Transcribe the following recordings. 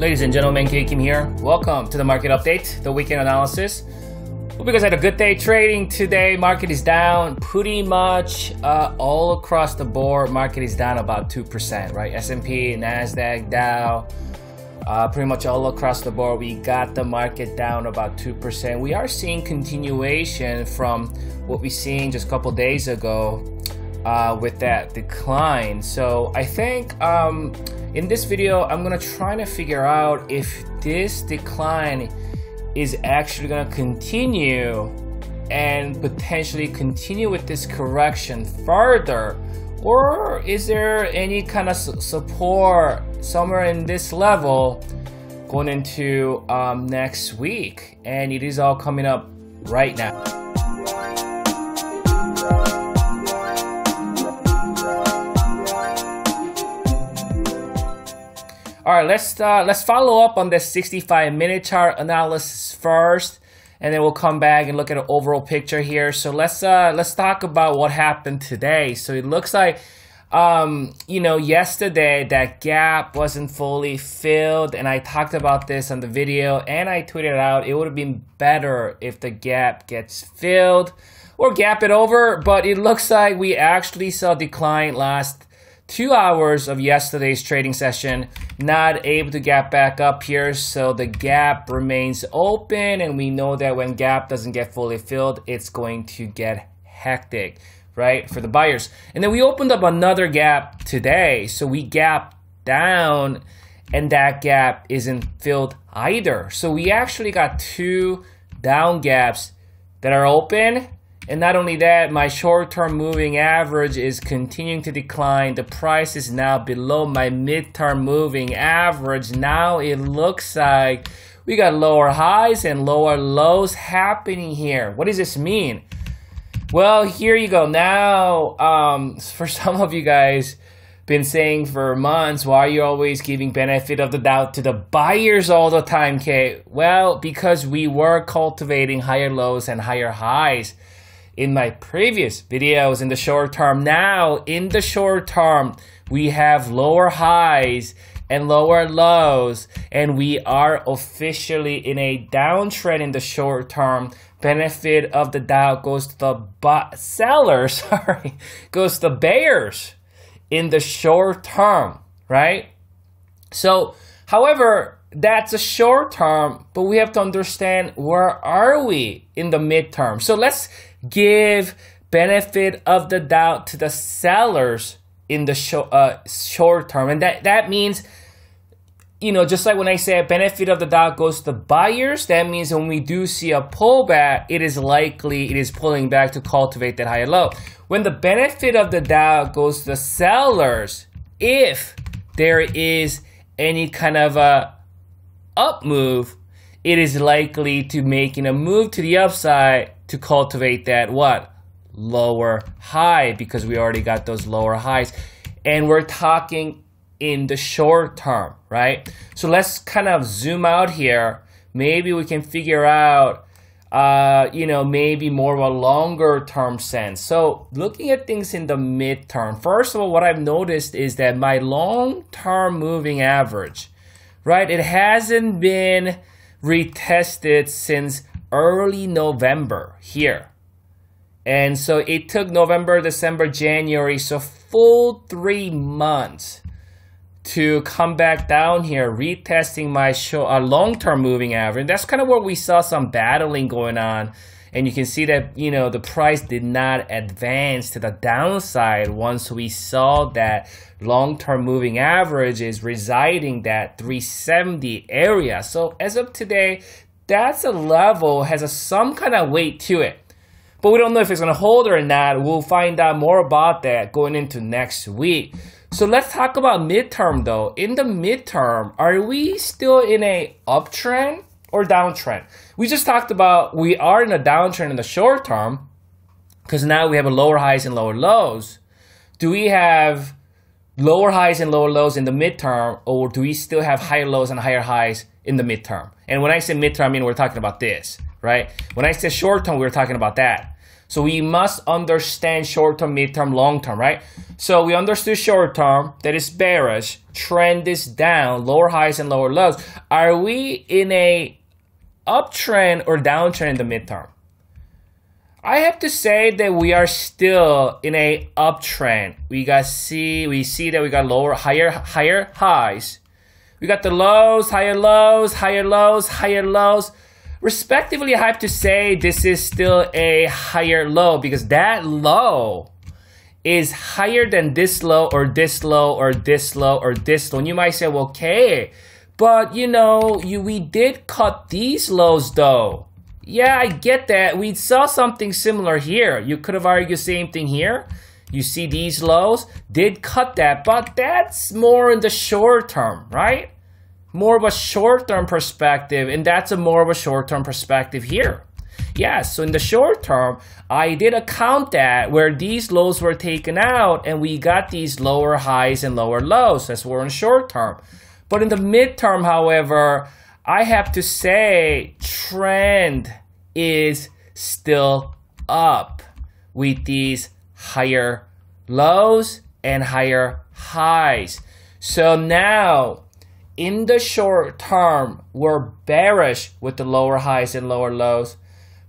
Ladies and gentlemen, Kim here. Welcome to the market update, the weekend analysis. Hope you guys had a good day trading today. Market is down pretty much all across the board. Market is down about 2%, right? S&P, NASDAQ, Dow, pretty much all across the board. We got the market down about 2%. We are seeing continuation from what we seen just a couple days ago with that decline. So I think in this video, I'm gonna try to figure out if this decline is actually gonna continue and potentially continue with this correction further, or is there any kind of support somewhere in this level going into next week? And it is all coming up right now. All right, let's follow up on this 65-minute chart analysis first, and then we'll come back and look at an overall picture here. So let's talk about what happened today. So it looks like yesterday that gap wasn't fully filled, and I talked about this on the video and I tweeted out it would have been better if the gap gets filled or gap it over, but it looks like we actually saw decline last 2 hours of yesterday's trading session, not able to gap back up here, so the gap remains open, and we know that when gap doesn't get fully filled, it's going to get hectic, right, for the buyers. And then we opened up another gap today, so we gapped down, and that gap isn't filled either. So we actually got two down gaps that are open. And not only that, my short-term moving average is continuing to decline. The price is now below my mid-term moving average. Now it looks like we got lower highs and lower lows happening here. What does this mean? Well, here you go. Now, for some of you guys, been saying for months, why are you always giving benefit of the doubt to the buyers all the time, Kay? Well, because we were cultivating higher lows and higher highs in my previous videos in the short term. Now, in the short term, we have lower highs and lower lows, and we are officially in a downtrend in the short term. Benefit of the doubt goes to the sellers, goes to the bears in the short term, right? So, however, that's a short term, but we have to understand where are we in the midterm. So let's give benefit of the doubt to the sellers in the short term. And that means, just like when I say benefit of the doubt goes to the buyers, that means when we do see a pullback, it is likely it is pulling back to cultivate that higher low. When the benefit of the doubt goes to the sellers, if there is any kind of a up move, it is likely to making a move to the upside to cultivate that lower high, because we already got those lower highs, and we're talking in the short term, right? So let's kind of zoom out here. Maybe we can figure out maybe more of a longer term sense. So looking at things in the midterm, first of all, what I've noticed is that my long-term moving average, right, it hasn't been retested since early November here. And so it took November, December, January, so full 3 months to come back down here, retesting my long-term moving average. That's kind of where we saw some battling going on. And you can see that, the price did not advance to the downside once we saw that long-term moving average is residing that 370 area. So as of today, that's a level, has some kind of weight to it. But we don't know if it's going to hold or not. We'll find out more about that going into next week. So let's talk about midterm though. In the midterm, are we still in a uptrend or downtrend? We just talked about we are in a downtrend in the short term because now we have a lower highs and lower lows. Do we have lower highs and lower lows in the midterm, or do we still have higher lows and higher highs in the midterm? And when I say midterm, I mean we're talking about this, right? When I say short term, we're talking about that. So we must understand short-term, mid-term, long-term, right? So we understood short-term, that is bearish, trend is down, lower highs and lower lows. Are we in a uptrend or downtrend in the midterm? I have to say that we are still in a uptrend. We see that we got higher highs. We got the lows, higher lows, higher lows, higher lows. Respectively, I have to say this is still a higher low because that low is higher than this low or this low or this low or this low. And you might say, well, okay, but you know, we did cut these lows though. Yeah, I get that. We saw something similar here. You could have argued the same thing here. You see these lows did cut that, but that's more in the short term, right? More of a short-term perspective, and that's more of a short-term perspective here. Yeah, so in the short term, I did account that where these lows were taken out and we got these lower highs and lower lows. That's we're in short term. But in the midterm, however, I have to say trend is still up with these higher lows and higher highs. So now, in the short term, we're bearish with the lower highs and lower lows.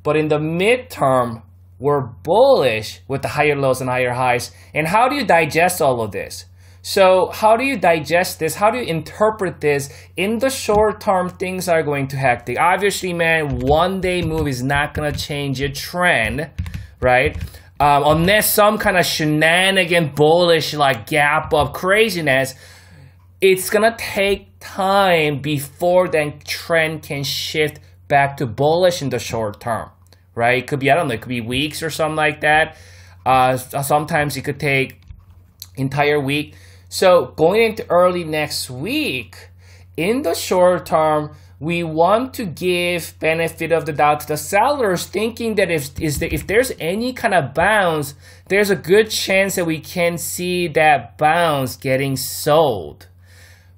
But in the midterm, we're bullish with the higher lows and higher highs. And how do you digest all of this? So how do you digest this? How do you interpret this? In the short term, things are going to hectic. Obviously, man, one day move is not going to change your trend, right? Unless some kind of shenanigan, bullish, like gap up craziness, it's going to take time before that trend can shift back to bullish in the short term, right? It could be, I don't know, it could be weeks or something like that. Sometimes it could take entire week. So going into early next week, in the short term, we want to give benefit of the doubt to the sellers, thinking that if there's any kind of bounce, there's a good chance that we can see that bounce getting sold.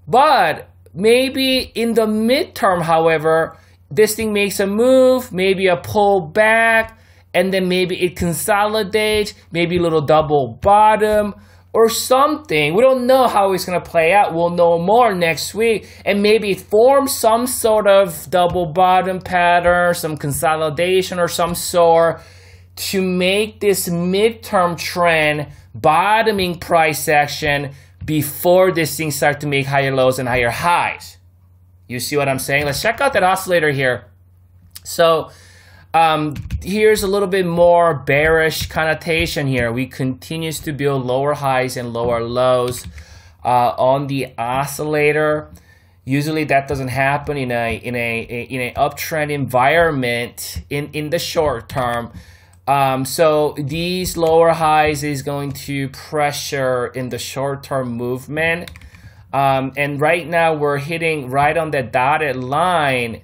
But maybe in the midterm, however, this thing makes a move, maybe a pull back, and then maybe it consolidates, maybe a little double bottom or something. We don't know how it's going to play out. We'll know more next week. And maybe it forms some sort of double bottom pattern, some consolidation or some sort to make this midterm trend bottoming price action before this thing starts to make higher lows and higher highs. You see what I'm saying? Let's check out that oscillator here. So here's a little bit more bearish connotation here. We continues to build lower highs and lower lows on the oscillator. Usually that doesn't happen in a uptrend environment in the short term. So these lower highs is going to pressure in the short-term movement. And right now we're hitting right on that dotted line.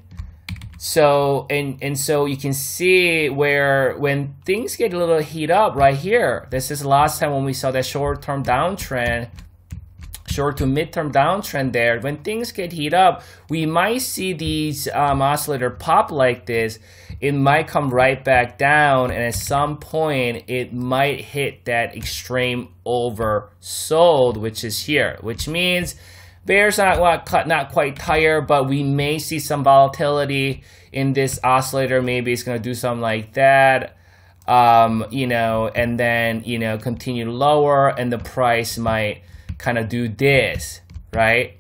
So, and so you can see where when things get a little heat up right here, this is the last time when we saw that short-term downtrend, short to midterm downtrend there. When things get heat up, we might see these oscillator pop like this. It might come right back down, and at some point it might hit that extreme oversold, which is here, which means bears not quite tired, but we may see some volatility in this oscillator. Maybe it's going to do something like that, you know, and then, you know, continue lower, and the price might kind of do this, right?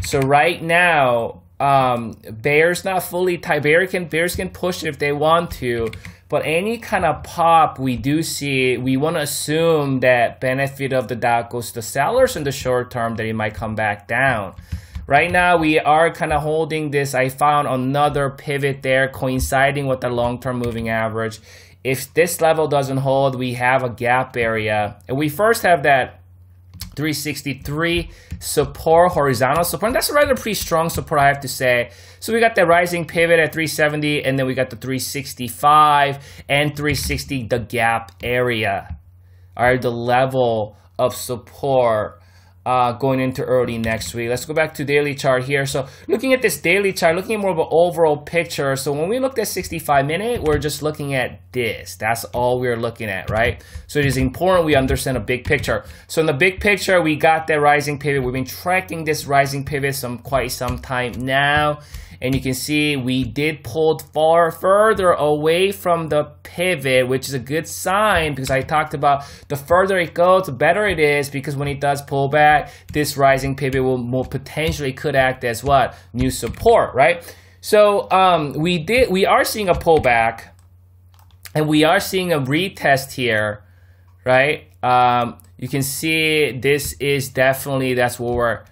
So right now, bears not fully tight. Bears can push it if they want to, but any kind of pop we do see, we want to assume that benefit of the doubt goes to the sellers in the short term, that it might come back down. Right now we are kind of holding this. I found another pivot there coinciding with the long-term moving average. If this level doesn't hold, we have a gap area, and we first have that 363 support, horizontal support, and that's a rather pretty strong support, I have to say. So we got the rising pivot at 370, and then we got the 365 and 360, the gap area are the level of support going into early next week. Let's go back to daily chart here. So looking at this daily chart, looking at more of an overall picture. So when we looked at 65-minute, we're just looking at this. That's all we're looking at, right? So it is important we understand a big picture. So in the big picture, we got that rising pivot. We've been tracking this rising pivot quite some time now. And you can see we did pull far further away from the pivot, which is a good sign because I talked about the further it goes, the better it is, because when it does pull back, this rising pivot will potentially could act as what? New support, right? So we are seeing a pullback and we are seeing a retest here, right? You can see this is definitely, that's what we're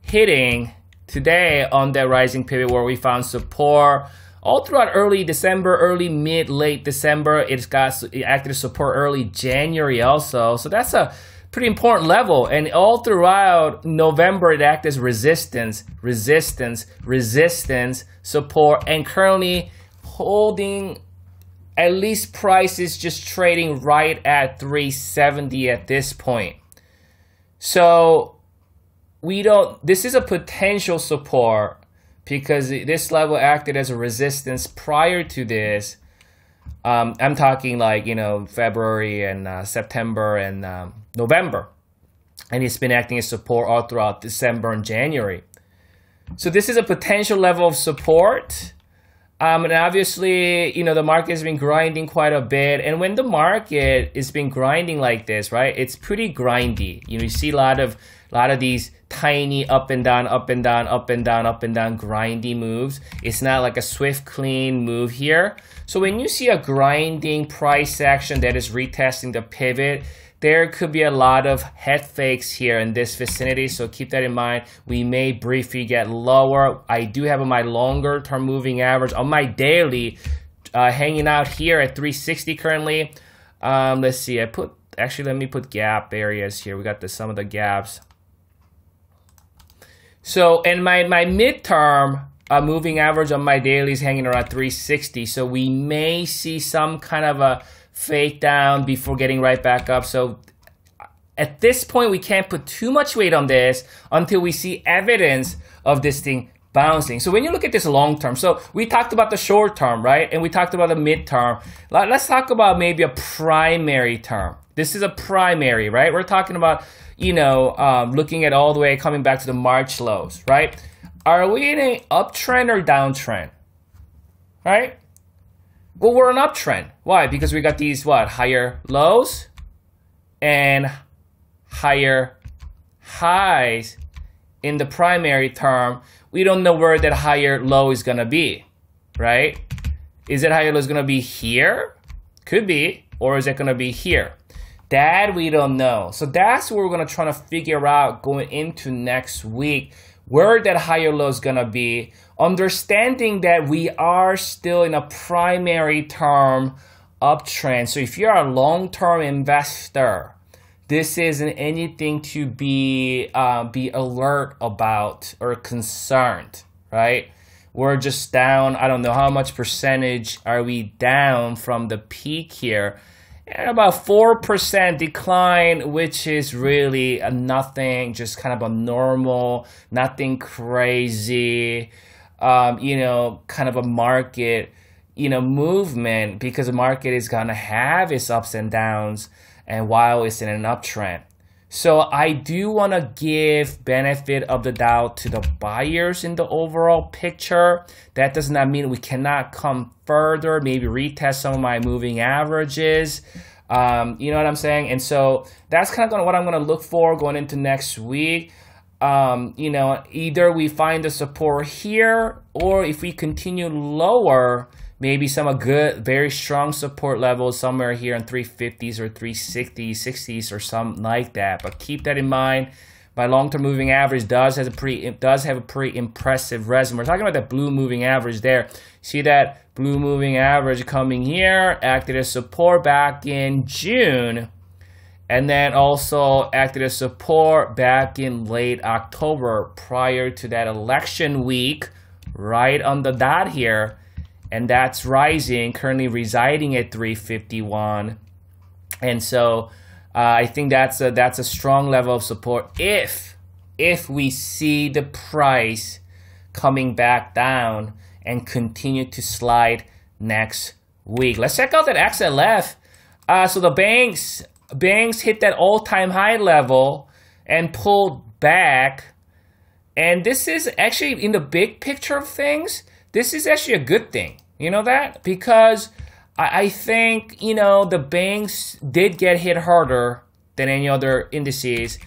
hitting today on that rising pivot where we found support all throughout early December, early mid, late December. It acted as support early January also. So that's a pretty important level. And all throughout November, it acted as resistance, resistance, resistance, support, and currently holding at least prices just trading right at 370 at this point. So this is a potential support because this level acted as a resistance prior to this. I'm talking like, February and September and November. And it's been acting as support all throughout December and January. So this is a potential level of support. And obviously, the market has been grinding quite a bit. And when the market has been grinding like this, right, it's pretty grindy. You see a lot of these tiny up and down, up and down, up and down, up and down grindy moves. It's not like a swift, clean move here. So when you see a grinding price action that is retesting the pivot, there could be a lot of head fakes here in this vicinity. So keep that in mind. We may briefly get lower. I do have my longer term moving average on my daily hanging out here at 360 currently. Let's see. Let me put gap areas here. We got some of the gaps. So, and my midterm moving average on my daily is hanging around 360. So we may see some kind of a fake down before getting right back up. So at this point, we can't put too much weight on this until we see evidence of this thing bouncing. So when you look at this long term, so we talked about the short term, right? And we talked about the midterm. Let's talk about maybe a primary term. This is a primary, right? We're talking about, looking at all the way coming back to the March lows, right? Are we in an uptrend or downtrend, right? Well, we're an uptrend. Why? Because we got these, higher lows and higher highs in the primary term. We don't know where that higher low is going to be, right? Is that higher low is going to be here? Could be. Or is it going to be here? That we don't know. So that's what we're going to try to figure out going into next week, where that higher low is going to be, understanding that we are still in a primary term uptrend. So if you're a long-term investor, this isn't anything to be alert about or concerned, right? We're just down, I don't know how much percentage are we down from the peak here. And about 4% decline, which is really nothing, just kind of a normal, nothing crazy, kind of a market, movement, because the market is going to have its ups and downs and while it's in an uptrend. So I do want to give benefit of the doubt to the buyers in the overall picture. That does not mean we cannot come further, maybe retest some of my moving averages. You know what I'm saying? And so that's kind of what I'm going to look for going into next week. Either we find the support here, or if we continue lower, maybe some good, very strong support levels somewhere here in 350s or 360s, 60s or something like that. But keep that in mind. My long-term moving average does have a pretty impressive resume. We're talking about that blue moving average there. See that blue moving average coming here, acted as support back in June, and then also acted as support back in late October prior to that election week, right on the dot here. And that's rising, currently residing at 351. And so I think that's a strong level of support if we see the price coming back down and continue to slide next week. Let's check out that XLF. So the banks hit that all-time high level and pulled back. And this is actually, in the big picture of things, this is actually a good thing. You know that? Because I think, the banks did get hit harder than any other indices.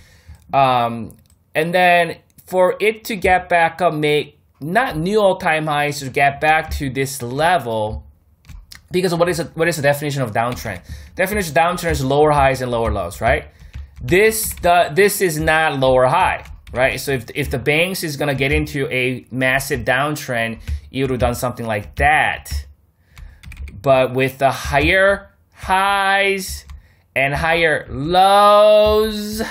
And then for it to get back up, make not new all-time highs, to get back to this level, because what is the definition of downtrend? Definition of downtrend is lower highs and lower lows, right? This is not lower high, right? So if the banks is gonna get into a massive downtrend, it would have done something like that. But with the higher highs and higher lows,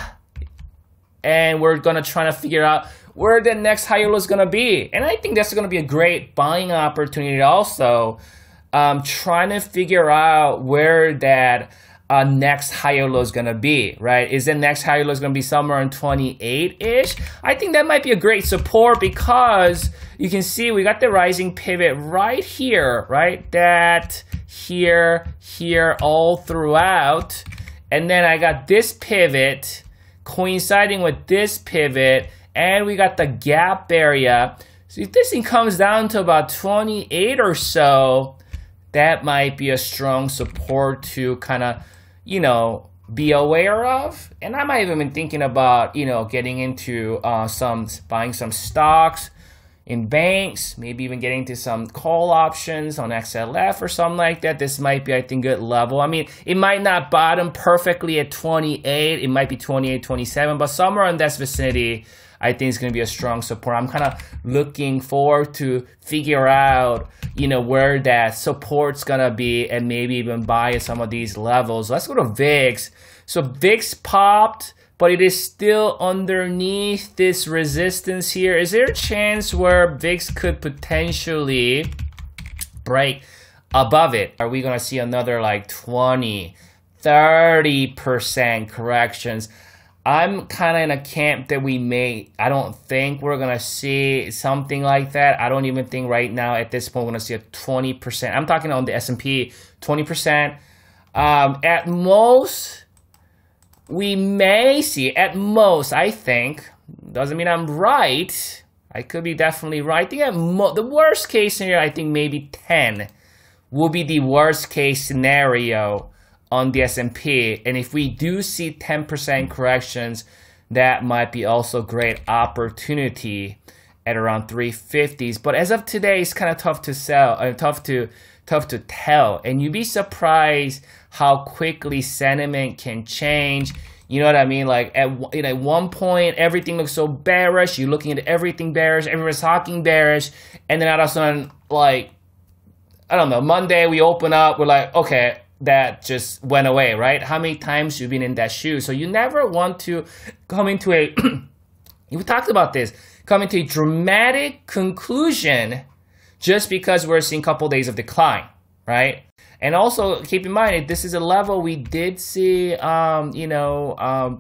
and we're gonna try to figure out where the next higher low is gonna be. And I think that's gonna be a great buying opportunity also. Trying to figure out where that next higher low is gonna be, right? Is the next higher low is gonna be somewhere in 28-ish? I think that might be a great support because you can see we got the rising pivot right here, right? That here, all throughout. And then I got this pivot coinciding with this pivot, and we got the gap area. So if this thing comes down to about 28 or so, that might be a strong support to kind of, be aware of. And I might even been thinking about, getting into buying some stocks in banks, maybe even getting into some call options on XLF or something like that. This might be, I think, good level. I mean, it might not bottom perfectly at 28. It might be 28, 27, but somewhere in that vicinity, I think it's going to be a strong support. I'm kind of looking forward to figure out, where that support's going to be and maybe even buy at some of these levels. Let's go to VIX. So VIX popped, but it is still underneath this resistance here. Is there a chance where VIX could potentially break above it? Are we going to see another like 20, 30% corrections? I'm kind of in a camp that I don't think we're going to see something like that. I don't even think right now at this point we're going to see a 20%. I'm talking on the S&P, 20%. At most, we may see, at most, I think, doesn't mean I'm right. I could be definitely right. I think the worst case scenario, I think maybe 10 will be the worst case scenario on the S&P, and if we do see 10% corrections, that might be also great opportunity at around 350s. But as of today, it's kind of tough to tough to tell, and you'd be surprised how quickly sentiment can change. You know what I mean? Like at one point, everything looks so bearish. You're looking at everything bearish. Everyone's talking bearish, and then all of a sudden, like I don't know, Monday we open up, we're like, okay, that just went away, right? How many times you've been in that shoe? So you never want to come into a, we talked about this, come into a dramatic conclusion just because we're seeing a couple days of decline, right? And also keep in mind, this is a level we did see,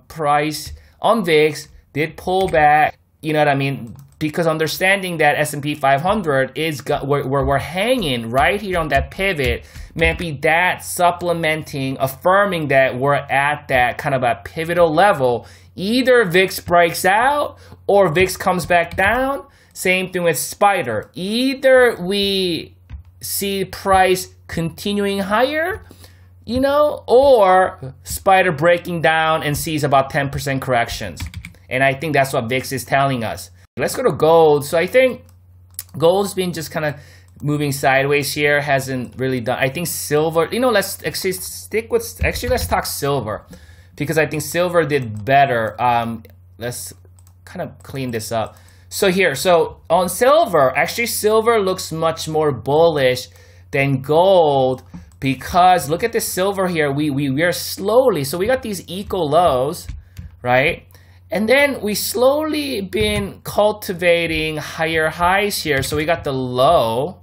price on VIX did pull back, you know what I mean? Because understanding that S&P 500 is where we're hanging right here on that pivot, maybe that supplementing, affirming that we're at that kind of a pivotal level. Either VIX breaks out or VIX comes back down. Same thing with Spider. Either we see price continuing higher, or Spider breaking down and sees about 10% corrections. And I think that's what VIX is telling us. Let's go to gold. So I think gold's been just kind of moving sideways here, hasn't really done. I think silver, let's actually let's talk silver because I think silver did better. Let's kind of clean this up. So on silver, actually silver looks much more bullish than gold because look at the silver here. We are slowly, so we got these eco lows, right? And then we slowly been cultivating higher highs here. So we got the low,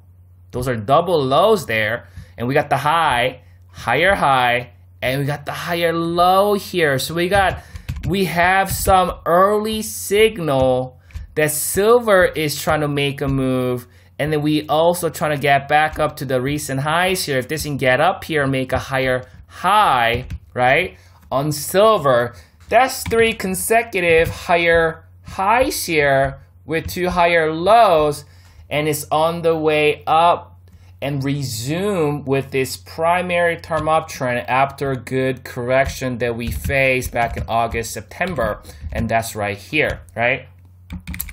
those are double lows there, and we got the high, higher high, and we got the higher low here. So we have some early signal that silver is trying to make a move, and then we also trying to get back up to the recent highs here. If this can get up here and make a higher high, right, on silver, that's 3 consecutive higher highs here with 2 higher lows, and it's on the way up and resume with this primary term uptrend after a good correction that we faced back in August, September, and that's right here, right?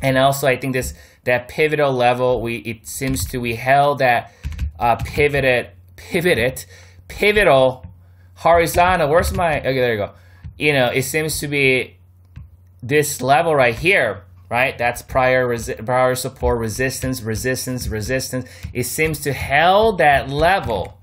And also, I think that pivotal level, we held that pivotal horizontal. Where's my? Okay, there you go. You know, it seems to be this level right here, right? That's prior support, resistance. It seems to held that level,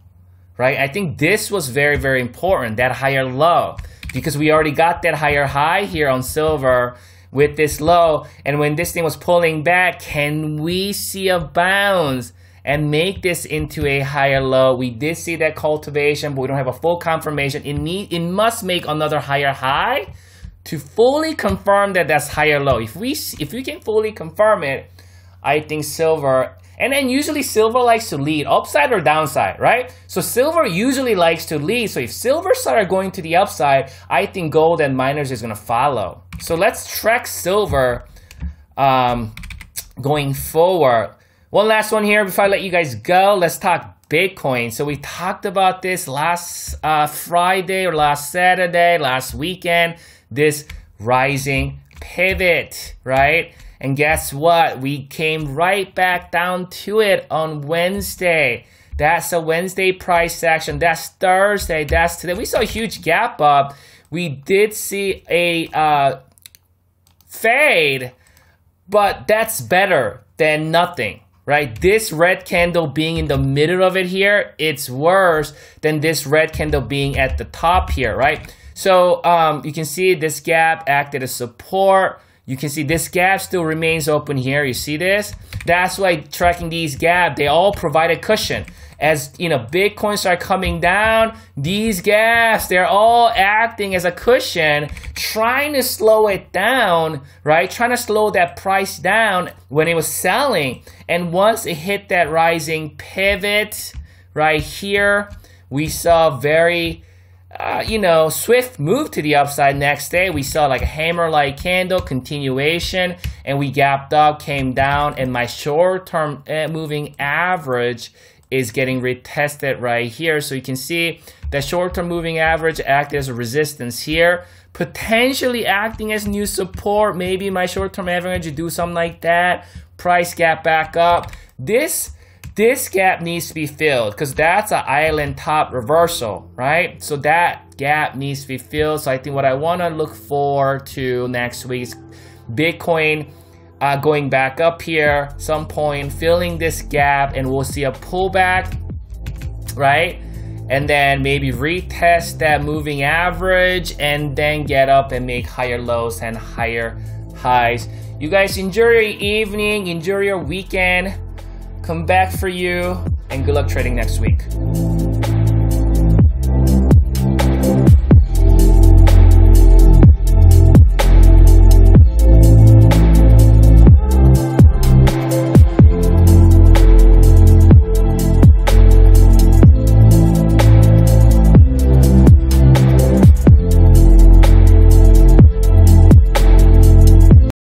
right? I think this was very, very important, that higher low, because we already got that higher high here on silver with this low. And when this thing was pulling back, can we see a bounce and make this into a higher low? We did see that cultivation, but we don't have a full confirmation. It must make another higher high to fully confirm that that's higher low. If we can fully confirm it, I think silver, and then usually silver likes to lead upside or downside, right? So silver usually likes to lead. So if silver started going to the upside, I think gold and miners is gonna follow. So let's track silver going forward. One last one here before I let you guys go. Let's talk Bitcoin. So we talked about this last Friday or last Saturday, last weekend, this rising pivot, right? And guess what? We came right back down to it on Wednesday. That's a Wednesday price action. That's Thursday. That's today. We saw a huge gap up. We did see a fade, but that's better than nothing, right? This red candle being in the middle of it here, it's worse than this red candle being at the top here, right? So you can see this gap acted as support. You can see this gap still remains open here. You see this? That's why tracking these gaps, they all provide a cushion. As you know, Bitcoin start coming down, these gaps, they're all acting as a cushion, trying to slow it down, right? Trying to slow that price down when it was selling. And once it hit that rising pivot right here, we saw very swift move to the upside. Next day, we saw like a hammer-like candle continuation, and we gapped up, came down, and my short-term moving average is getting retested right here. So you can see the short-term moving average acted as a resistance here, potentially acting as new support. Maybe my short-term average do something like that. Price gap back up. This gap needs to be filled because that's an island top reversal, right? So that gap needs to be filled. So I think what I want to look forward to next week is Bitcoin going back up here, some point, filling this gap, and we'll see a pullback, right? And then maybe retest that moving average and then get up and make higher lows and higher highs. You guys enjoy your evening, enjoy your weekend. Come back for you, and good luck trading next week.